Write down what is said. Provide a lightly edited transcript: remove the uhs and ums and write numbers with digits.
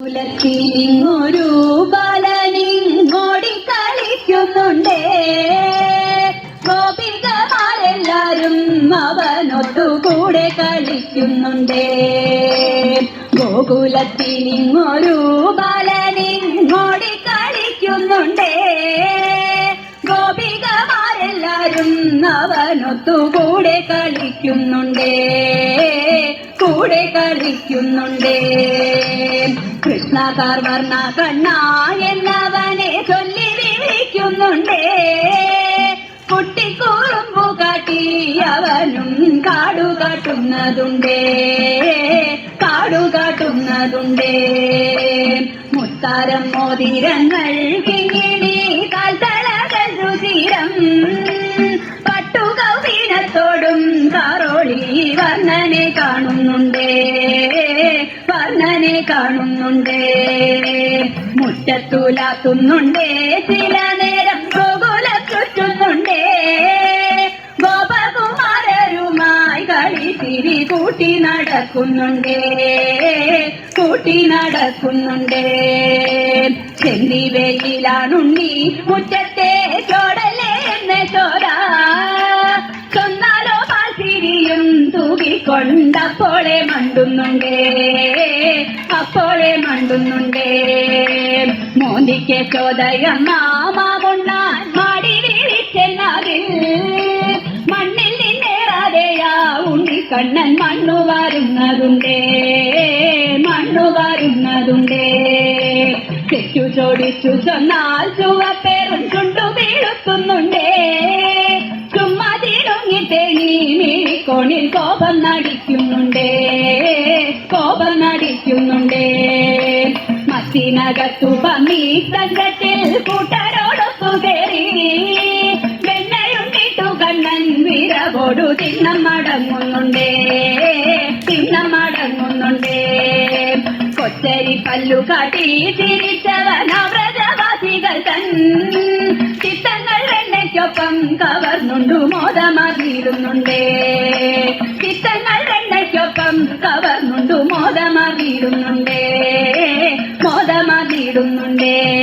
കുലത്തിനിങ്ങൊരു ബാലനിങ്ങോടി കളിക്കുന്നുണ്ടേ. ഗോപികമാരെല്ലാരും അവനൊത്തുകൂടെ കളിക്കുന്നുണ്ടേ. ഗോകുലത്തിനിങ്ങൊരു ബാലനിങ്ങോടി കളിക്കുന്നുണ്ടേ. ഗോപികമാരെല്ലാരും അവനൊത്തുകൂടെ കളിക്കുന്നുണ്ടേ. കൂടെ കളിക്കുന്നുണ്ടേ. കൃഷ്ണകാർ വർണ്ണ കണ്ണ എന്നവനെ ചൊല്ലി വിളിക്കുന്നുണ്ടേ. കുട്ടിക്കൂറുമ്പു കാട്ടി അവനും കാടുകാട്ടുന്നതുണ്ടേ. കാടുകാട്ടുന്നതുണ്ടേ. മുത്താരം മോതിരങ്ങൾ കിങ്ങിണി കാൽത്തളകൾ രുചിരം പട്ടുകൗവീനത്തോടും കാറോളി വർണ്ണനെ കാണുന്നുണ്ടേ. വർണ്ണനെ കാണുന്നുണ്ടേ. മുറ്റത്തുലാത്തുന്നുണ്ടേ. ചില നേരം ഗോകുല ചുറ്റുന്നുണ്ടേ. ഗോപകുമാരരുമായി കളിച്ചിരി കൂട്ടി നടക്കുന്നുണ്ടേ. കൂട്ടി നടക്കുന്നുണ്ടേ. ചെന്നി വെയിലാണുണ്ണി മുറ്റത്തെ ചോടലേ എന്ന് ചോരാ. ചൊന്നാലോ പാൽച്ചിരിയും തൂകിക്കൊണ്ടപ്പോളെ മണ്ടുന്നുണ്ടേ. അപ്പോളെ മണ്ടുന്നുണ്ടേ. മോന്തിക്ക് ചോദയമ്മ മാവുണ്ണാൻ മാടി വീഴിച്ചെന്നാകിൽ മണ്ണിൽ നിന്നേറാതെയാ ഉണ്ണിക്കണ്ണൻ മണ്ണു വാരുന്നതുണ്ടേ. മണ്ണു വാരുന്നതുണ്ടേ. തെറ്റു ചോടിച്ചു ചൊന്നാൽ ചുവപ്പേറും ചുണ്ടു വീഴുത്തുന്നുണ്ടേ. ചുമ്മാ തിരുങ്ങിട്ടേ നീ മിഴിക്കോണിൽ കോപം നടിക്കുന്നുണ്ടേ. കോപം നടിക്കുന്നുണ്ടേ. മത്തിനകത്തു പമ്മി സംഘത്തിൽ കൂട്ടരോടൊത്തു കയറി വെണ്ണയുണ്ടിട്ടു കണ്ണൻ വിരവോടു തിണ്ണം മടങ്ങുന്നുണ്ടേ. തിണ്ണം മടങ്ങുന്നുണ്ടേ. കൊച്ചരി പല്ലു കാട്ടി തിരിച്ചവന വ്രജവാസികൾ തൻ ചിത്തങ്ങൾ എണ്ണയ്ക്കൊപ്പം കവർന്നുണ്ടു മോദമറിയിടുന്നുണ്ടേ. ചിത്തങ്ങൾ എണ്ണയ്ക്കൊപ്പം കവർന്നുണ്ടു മോദമറിയിടുന്നുണ്ടേ. മോദമറിയിടുന്നുണ്ടേ.